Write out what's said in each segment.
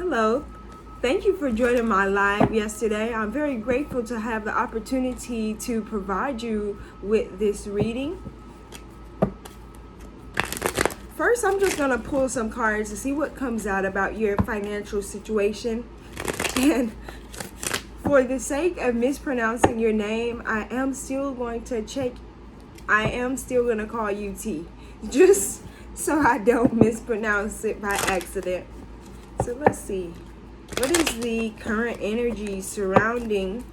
Hello. Thank you for joining my live yesterday. I'm very grateful to have the opportunity to provide you with this reading. First, I'm just going to pull some cards to see what comes out about your financial situation. And for the sake of mispronouncing your name, I am still going to call you T. Just so I don't mispronounce it by accident. So let's see. What is the current energy surrounding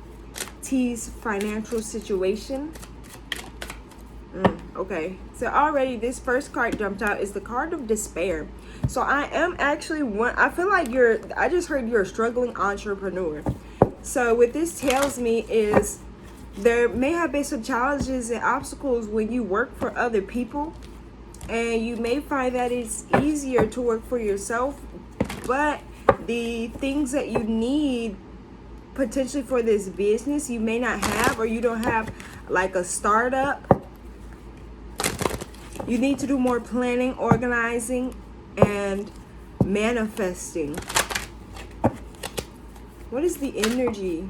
T's financial situation? Okay. So already this first card jumped out is the card of despair. So I am actually I feel like I just heard you're a struggling entrepreneur. So what this tells me is there may have been some challenges and obstacles when you work for other people. And you may find that it's easier to work for yourself, but the things that you need potentially for this business you may not have, or you don't have like a startup. You need to do more planning, organizing, and manifesting. What is the energy?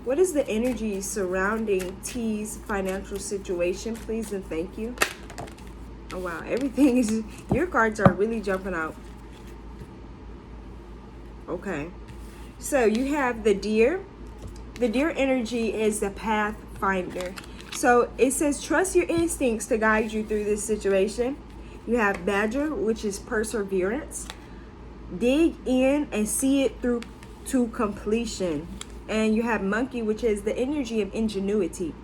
What is the energy surrounding T's financial situation, please and thank you? Oh wow, everything is, your cards are really jumping out. Okay, so you have the deer. The deer energy is the pathfinder. So it says trust your instincts to guide you through this situation. You have badger, which is perseverance. Dig in and see it through to completion. And you have monkey, which is the energy of ingenuity.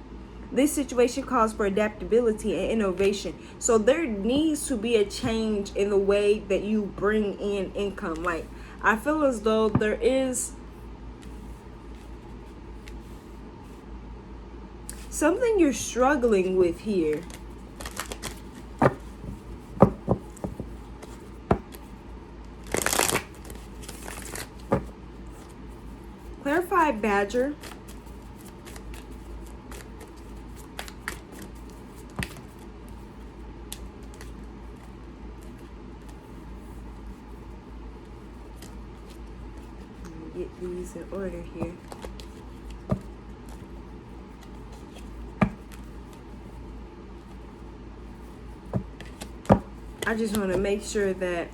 This situation calls for adaptability and innovation. So there needs to be a change in the way that you bring in income. Like, I feel as though there is something you're struggling with here. Clarify badger. Get these in order here. I just want to make sure that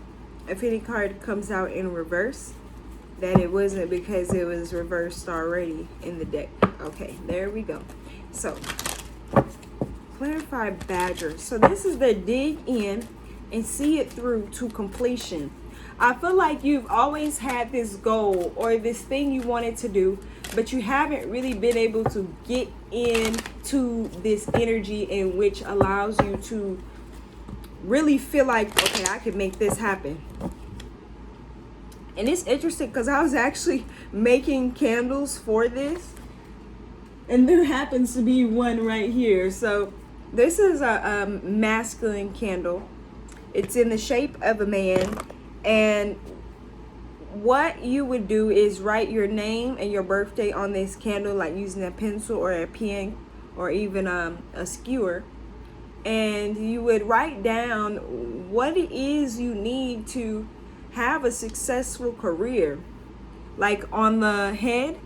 if any card comes out in reverse, that it wasn't because it was reversed already in the deck. Okay, there we go. So, clarify badger. So this is the dig in and see it through to completion. I feel like you've always had this goal or this thing you wanted to do, but you haven't really been able to get into this energy in which allows you to really feel like, okay, I can make this happen. And it's interesting because I was actually making candles for this, and there happens to be one right here. So this is a masculine candle. It's in the shape of a man, and what you would do is write your name and your birthday on this candle, like using a pencil or a pen or even a skewer, and you would write down what it is you need to have a successful career. Like on the head,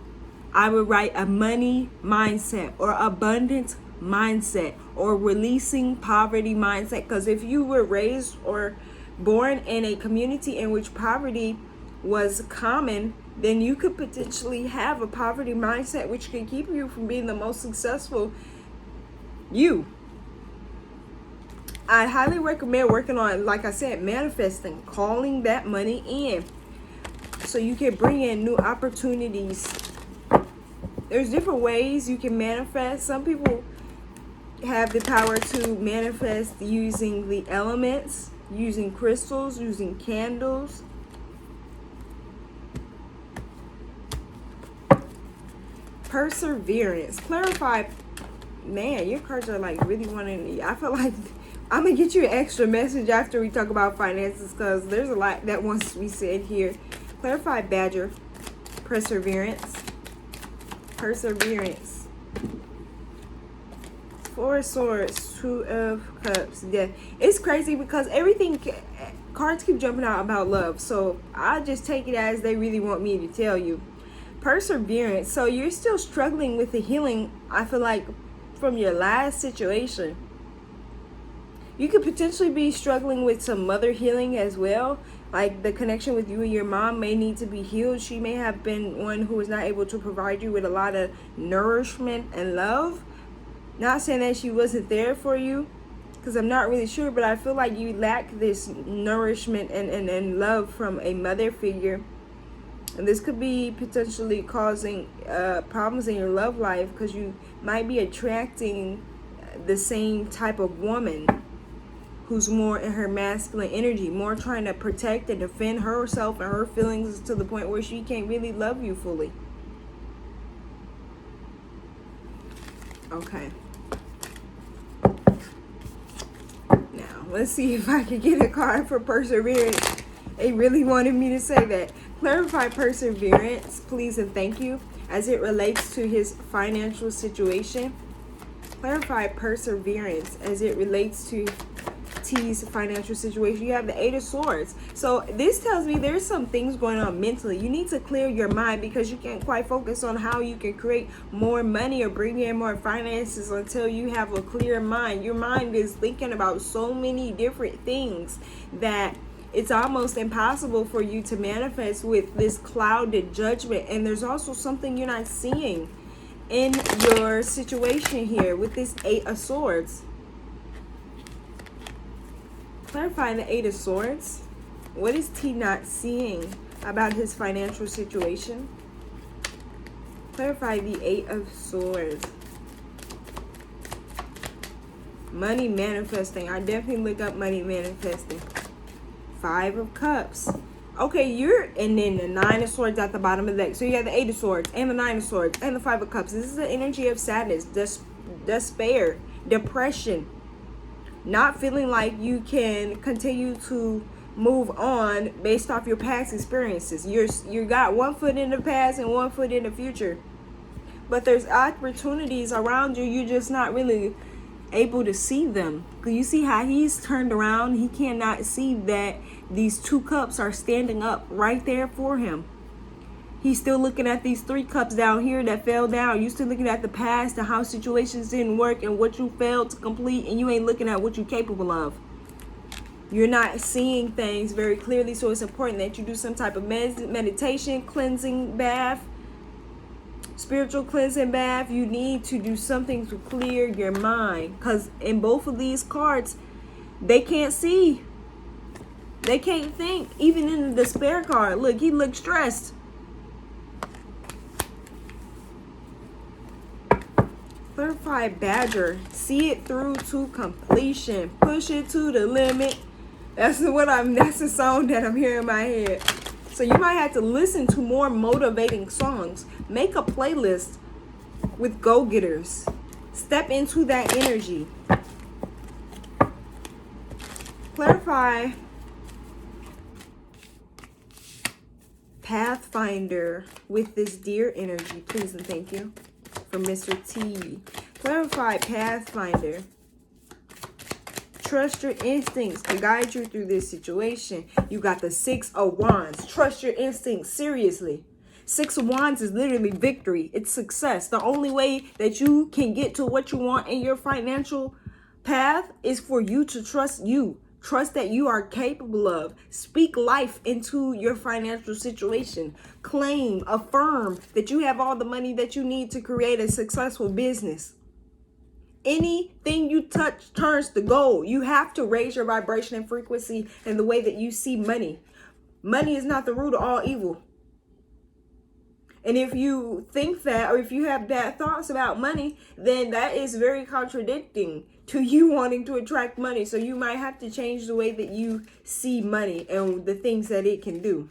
I would write a money mindset or abundance mindset or releasing poverty mindset. Because if you were raised or born in a community in which poverty was common, then you could potentially have a poverty mindset, which could keep you from being the most successful you. I highly recommend working on, like I said, manifesting, calling that money in so you can bring in new opportunities. There's different ways you can manifest. Some people have the power to manifest using the elements, using crystals, using candles. Perseverance. Clarify. Man, your cards are like really wanting. I feel like I'm going to get you an extra message after we talk about finances, because there's a lot that wants to be said here. Clarify badger. Perseverance. Perseverance. Four of Swords. Two of Cups, Death. It's crazy because cards keep jumping out about love. So I just take it as they really want me to tell you. Perseverance. So you're still struggling with the healing, I feel like, from your last situation. You could potentially be struggling with some mother healing as well. Like the connection with you and your mom may need to be healed. She may have been one who was not able to provide you with a lot of nourishment and love. Not saying that she wasn't there for you, because I'm not really sure, but I feel like you lack this nourishment and love from a mother figure. And this could be potentially causing problems in your love life, because you might be attracting the same type of woman who's more in her masculine energy, more trying to protect and defend herself and her feelings to the point where she can't really love you fully. Okay. Now, let's see if I can get a card for perseverance. They really wanted me to say that. Clarify perseverance, please and thank you, as it relates to his financial situation. Clarify perseverance as it relates to T's financial situation. You have the Eight of Swords. So this tells me there's some things going on mentally. You need to clear your mind, because you can't quite focus on how you can create more money or bring in more finances until you have a clear mind. Your mind is thinking about so many different things that it's almost impossible for you to manifest with this clouded judgment. And there's also something you're not seeing in your situation here with this Eight of Swords. Clarify the Eight of Swords. What is T not seeing about his financial situation? Clarify the Eight of Swords. Money manifesting. I definitely look up money manifesting. Five of Cups. Okay, and then the Nine of Swords at the bottom of the deck. So you have the Eight of Swords and the Nine of Swords and the Five of Cups. This is the energy of sadness, despair, depression. Not feeling like you can continue to move on based off your past experiences. You got one foot in the past and one foot in the future. But there's opportunities around you. You're just not really able to see them. Because you see how he's turned around. He cannot see that these two cups are standing up right there for him. He's still looking at these three cups down here that fell down. You're still looking at the past and how situations didn't work and what you failed to complete, and you ain't looking at what you're capable of. You're not seeing things very clearly, so it's important that you do some type of meditation, cleansing bath, spiritual cleansing bath. You need to do something to clear your mind, because in both of these cards, they can't see. They can't think. Even in the despair card, look, he looks stressed. Clarify Badger. See it through to completion. Push it to the limit. That's the song that I'm hearing in my head. So you might have to listen to more motivating songs. Make a playlist with go-getters. Step into that energy. Clarify Pathfinder with this deer energy, please and thank you. From Mr. T. Clarify Pathfinder. Trust your instincts to guide you through this situation. You got the Six of Wands. Trust your instincts, seriously. Six of Wands is literally victory. It's success. The only way that you can get to what you want in your financial path is for you to trust you. Trust that you are capable of. Speak life into your financial situation. Claim, affirm that you have all the money that you need to create a successful business. Anything you touch turns to gold. You have to raise your vibration and frequency in the way that you see money. Money is not the root of all evil. And if you think that, or if you have bad thoughts about money, then that is very contradicting to you wanting to attract money. So you might have to change the way that you see money and the things that it can do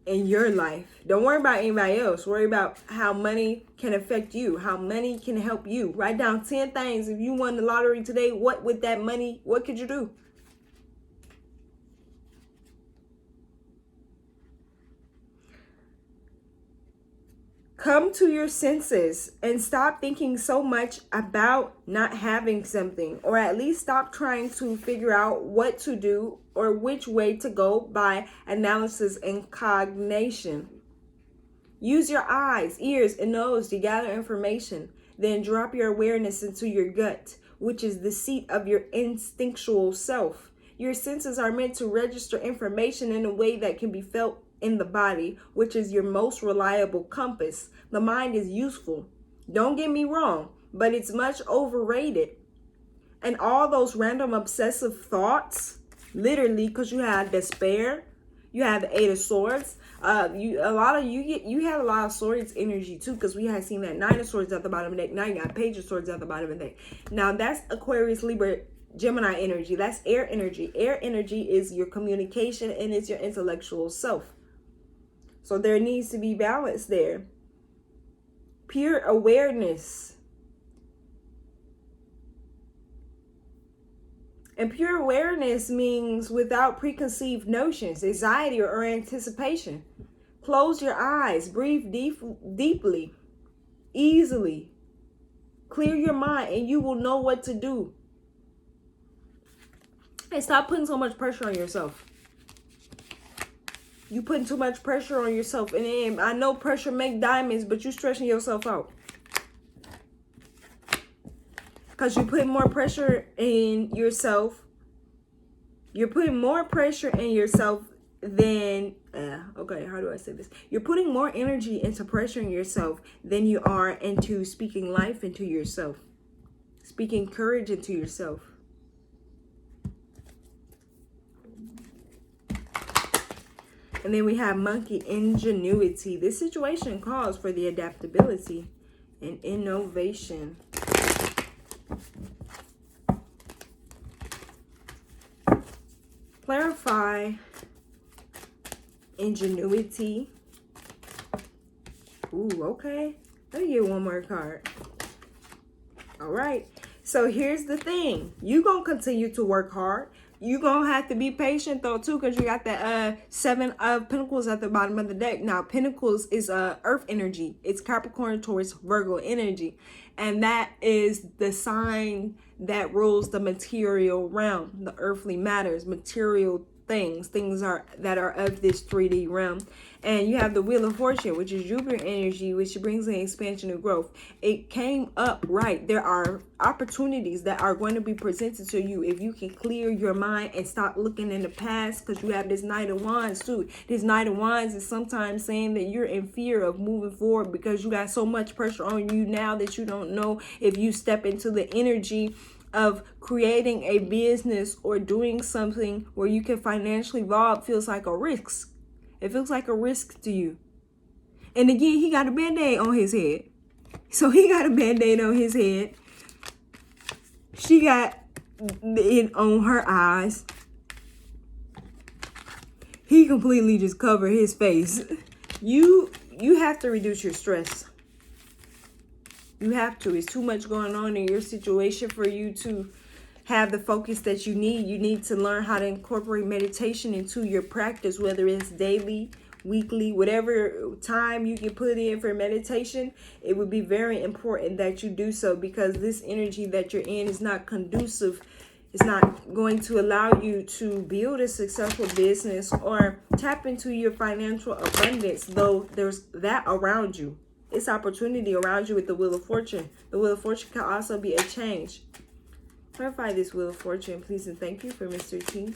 in your life. Don't worry about anybody else. Worry about how money can affect you, how money can help you. Write down 10 things. If you won the lottery today, what with that money, what could you do? Come to your senses and stop thinking so much about not having something, or at least stop trying to figure out what to do or which way to go by analysis and cognition. Use your eyes, ears, and nose to gather information. Then drop your awareness into your gut, which is the seat of your instinctual self. Your senses are meant to register information in a way that can be felt in the body, which is your most reliable compass. The mind is useful. Don't get me wrong, but it's much overrated. And all those random obsessive thoughts, literally, because you have despair, you have the Eight of Swords. You had a lot of swords energy too, because we had seen that Nine of Swords at the bottom of the deck. Now you got Page of Swords at the bottom of the deck. Now that's Aquarius, Libra, Gemini energy. That's air energy. Air energy is your communication and it's your intellectual self. So there needs to be balance there. Pure awareness. And pure awareness means without preconceived notions, anxiety, or anticipation. Close your eyes, breathe deeply, easily. Clear your mind and you will know what to do. And stop putting so much pressure on yourself. You putting too much pressure on yourself. And then, I know pressure make diamonds, but you stressing yourself out. Because you're putting more pressure in yourself. You're putting more pressure in yourself than, okay, how do I say this? You're putting more energy into pressuring yourself than you are into speaking life into yourself. Speaking courage into yourself. And then we have monkey ingenuity. This situation calls for the adaptability and innovation. Clarify ingenuity. Ooh, okay. Let me get one more card. All right. So here's the thing. You're going to continue to work hard. You're going to have to be patient, though, too, because you got the Seven of Pentacles at the bottom of the deck. Now, Pentacles is Earth energy. It's Capricorn, Taurus, Virgo energy. And that is the sign that rules the material realm, the earthly matters, material things that are of this 3D realm. And you have the Wheel of Fortune, which is Jupiter energy, which brings in expansion and growth. It came up right. There are opportunities that are going to be presented to you if you can clear your mind and stop looking in the past, because you have this Knight of Wands too. This Knight of Wands is sometimes saying that you're in fear of moving forward because you got so much pressure on you now that you don't know if you step into the energy of creating a business or doing something where you can financially evolve. Feels like a risk. It feels like a risk to you. And again, he got a band-aid on his head. So he got a band-aid on his head. She got it on her eyes. He completely just covered his face. You have to reduce your stress. You have to. It's too much going on in your situation for you to have the focus that you need. You need to learn how to incorporate meditation into your practice, whether it's daily, weekly, whatever time you can put in for meditation. It would be very important that you do so, because this energy that you're in is not conducive. It's not going to allow you to build a successful business or tap into your financial abundance, though there's that around you. It's opportunity around you with the Wheel of Fortune. The Wheel of Fortune can also be a change. Clarify this Wheel of Fortune, please, and thank you for Mr. T.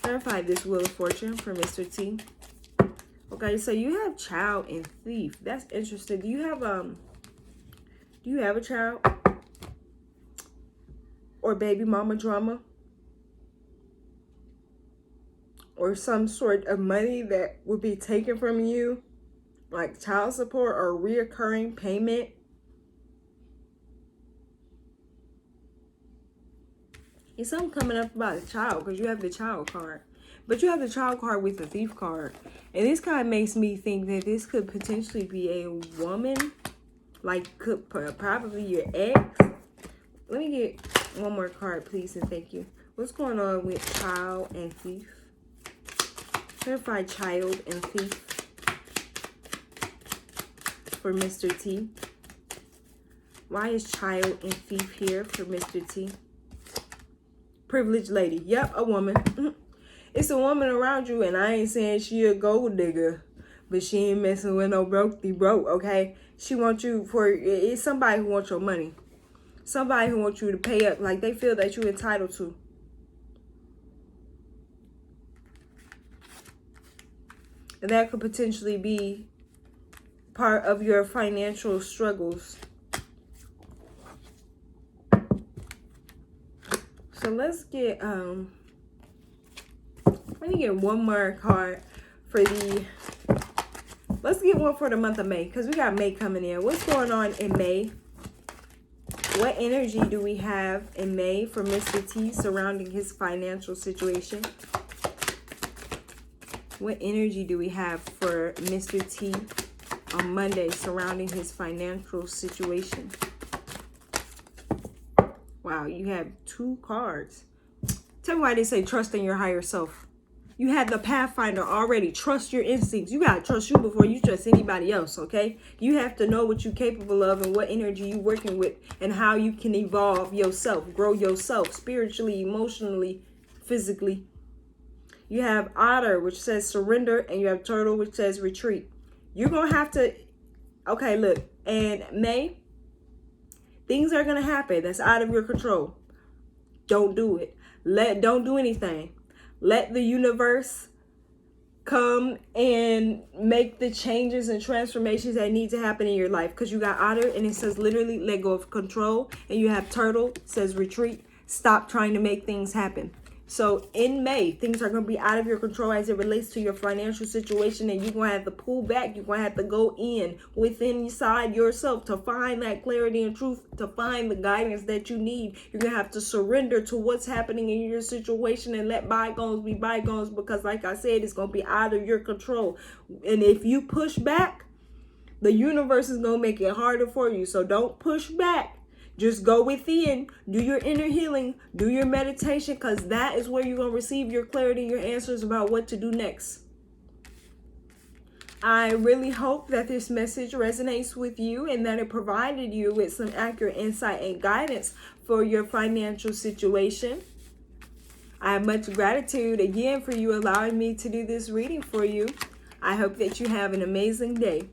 Clarify this Wheel of Fortune for Mr. T. Okay, so you have child and thief. That's interesting. Do you have a child? Or baby mama drama? Or some sort of money that would be taken from you, like child support or reoccurring payment? It's something coming up about a child, because you have the child card. But you have the child card with the thief card. And this kind of makes me think that this could potentially be a woman. Like, could probably your ex. Let me get one more card, please, and thank you. What's going on with child and thief? Clarify child and thief for Mr. T. Why is child and thief here for Mr. T? Privileged lady. Yep, a woman. It's a woman around you, and I ain't saying she a gold digger, but she ain't messing with no broke, okay? She wants you for, it's somebody who wants your money. Somebody who wants you to pay up, like they feel that you're entitled to. And that could potentially be part of your financial struggles. So let's get, let me get one more card for let's get one for the month of May, because we got May coming in. What's going on in May? What energy do we have in May for Mr. T surrounding his financial situation? What energy do we have for Mr. T on Monday surrounding his financial situation? Wow, you have 2 cards. Tell me why they say trust in your higher self. You had the Pathfinder already. Trust your instincts. You got to trust you before you trust anybody else, okay? You have to know what you're capable of and what energy you're working with and how you can evolve yourself, grow yourself spiritually, emotionally, physically. You have Otter, which says surrender, and you have Turtle, which says retreat. You're going to have to, okay, look, and May, things are going to happen that's out of your control. Don't do it. Don't do anything. Let the universe come and make the changes and transformations that need to happen in your life. Because you got Otter, and it says literally let go of control. And you have Turtle, says retreat. Stop trying to make things happen. So in May, things are going to be out of your control as it relates to your financial situation, and you're going to have to pull back. You're going to have to go within inside yourself to find that clarity and truth, to find the guidance that you need. You're going to have to surrender to what's happening in your situation and let bygones be bygones, because like I said, it's going to be out of your control. And if you push back, the universe is going to make it harder for you. So don't push back. Just go within, do your inner healing, do your meditation, because that is where you're going to receive your clarity, your answers about what to do next. I really hope that this message resonates with you and that it provided you with some accurate insight and guidance for your financial situation. I have much gratitude again for you allowing me to do this reading for you. I hope that you have an amazing day.